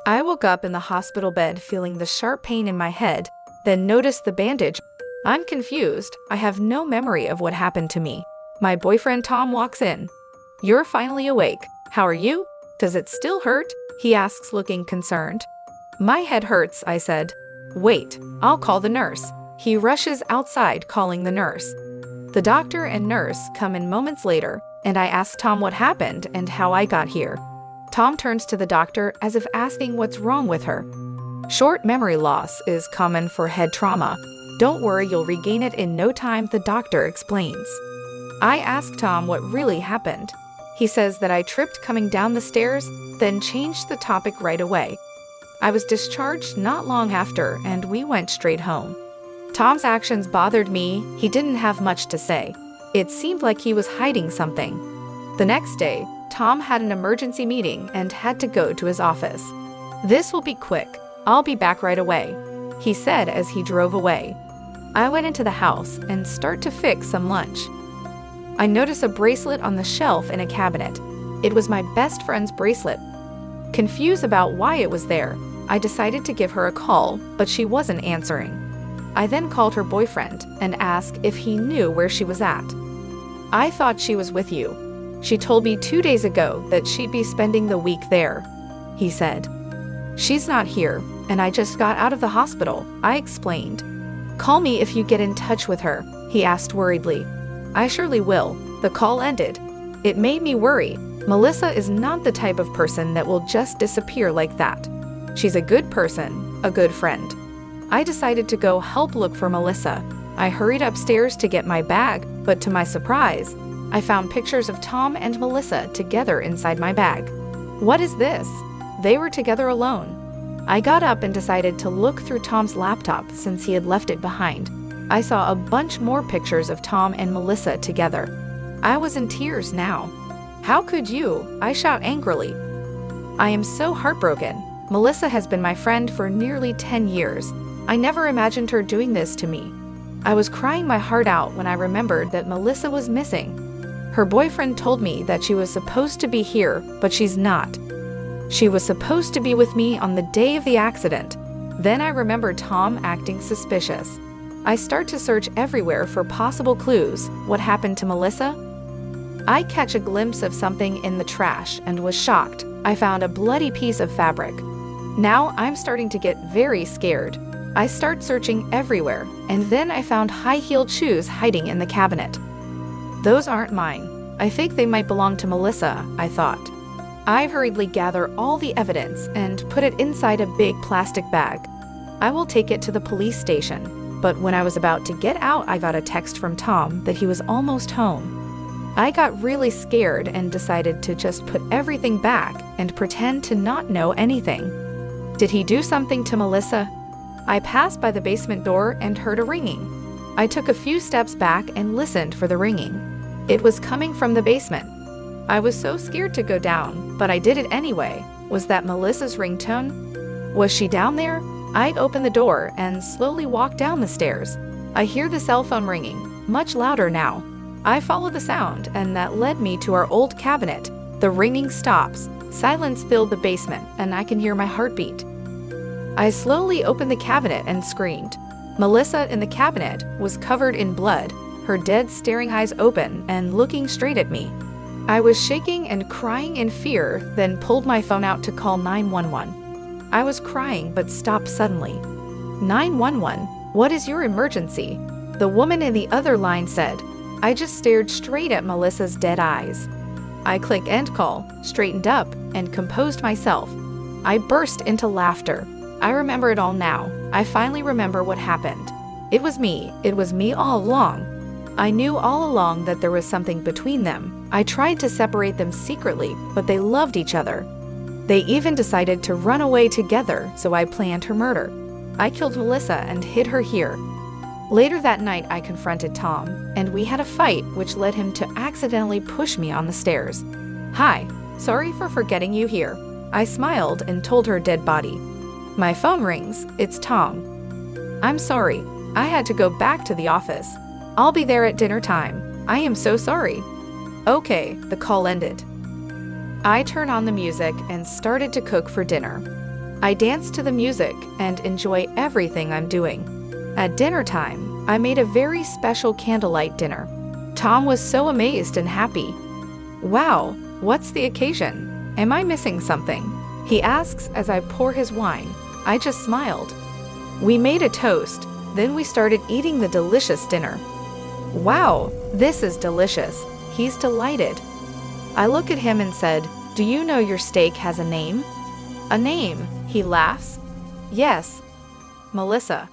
I woke up in the hospital bed feeling the sharp pain in my head, then noticed the bandage. I'm confused. I have no memory of what happened to me. My boyfriend Tom walks in. "You're finally awake. How are you? Does it still hurt?" he asks, looking concerned. "My head hurts," I said. "Wait, I'll call the nurse." He rushes outside, calling the nurse. The doctor and nurse come in moments later, and I ask Tom what happened and how I got here. Tom turns to the doctor as if asking what's wrong with her. "Short memory loss is common for head trauma. Don't worry, you'll regain it in no time," the doctor explains. I ask Tom what really happened. He says that I tripped coming down the stairs, then changed the topic right away. I was discharged not long after, and we went straight home. Tom's actions bothered me. He didn't have much to say. It seemed like he was hiding something. The next day, Tom had an emergency meeting and had to go to his office. "This will be quick. I'll be back right away," he said as he drove away. I went into the house and start to fix some lunch. I notice a bracelet on the shelf in a cabinet. It was my best friend's bracelet. Confused about why it was there, I decided to give her a call, but she wasn't answering. I then called her boyfriend and asked if he knew where she was at. "I thought she was with you. She told me 2 days ago that she'd be spending the week there," he said. "She's not here, and I just got out of the hospital," I explained. "Call me if you get in touch with her," he asked worriedly. "I surely will." The call ended. It made me worry. Melissa is not the type of person that will just disappear like that. She's a good person, a good friend. I decided to go help look for Melissa. I hurried upstairs to get my bag, but to my surprise, I found pictures of Tom and Melissa together inside my bag. What is this? They were together alone. I got up and decided to look through Tom's laptop since he had left it behind. I saw a bunch more pictures of Tom and Melissa together. I was in tears now. "How could you?" I shout angrily. I am so heartbroken. Melissa has been my friend for nearly 10 years. I never imagined her doing this to me. I was crying my heart out when I remembered that Melissa was missing. Her boyfriend told me that she was supposed to be here, but she's not. She was supposed to be with me on the day of the accident. Then I remembered Tom acting suspicious. I start to search everywhere for possible clues. What happened to Melissa? I catch a glimpse of something in the trash and was shocked. I found a bloody piece of fabric. Now I'm starting to get very scared. I start searching everywhere, and then I found high-heeled shoes hiding in the cabinet. Those aren't mine. I think they might belong to Melissa, I thought. I hurriedly gather all the evidence and put it inside a big plastic bag. I will take it to the police station. But when I was about to get out, I got a text from Tom that he was almost home. I got really scared and decided to just put everything back and pretend to not know anything. Did he do something to Melissa? I passed by the basement door and heard a ringing. I took a few steps back and listened for the ringing. It was coming from the basement. I was so scared to go down, but I did it anyway. Was that Melissa's ringtone? Was she down there? I open the door and slowly walk down the stairs. I hear the cell phone ringing, much louder now. I follow the sound, and that led me to our old cabinet. The ringing stops. Silence filled the basement, and I can hear my heartbeat. I slowly opened the cabinet and screamed. Melissa in the cabinet was covered in blood, her dead staring eyes open and looking straight at me. I was shaking and crying in fear, then pulled my phone out to call 911. I was crying but stopped suddenly. 911, what is your emergency? The woman in the other line said. I just stared straight at Melissa's dead eyes. I clicked end call, straightened up, and composed myself. I burst into laughter. I remember it all now. I finally remember what happened. It was me all along. I knew all along that there was something between them. I tried to separate them secretly, but they loved each other. They even decided to run away together, so I planned her murder. I killed Melissa and hid her here. Later that night, I confronted Tom, and we had a fight which led him to accidentally push me on the stairs. "Hi, sorry for forgetting you here." I smiled and told her dead body. My phone rings. It's Tom. "I'm sorry. I had to go back to the office. I'll be there at dinner time. I am so sorry." Okay, the call ended. I turned on the music and started to cook for dinner. I dance to the music and enjoy everything I'm doing. At dinner time, I made a very special candlelight dinner. Tom was so amazed and happy. Wow, what's the occasion? Am I missing something? He asks as I pour his wine. I just smiled. We made a toast, then we started eating the delicious dinner. Wow, this is delicious. He's delighted. I look at him and said, "Do you know your steak has a name?" "A name?" He laughs. "Yes, Melissa."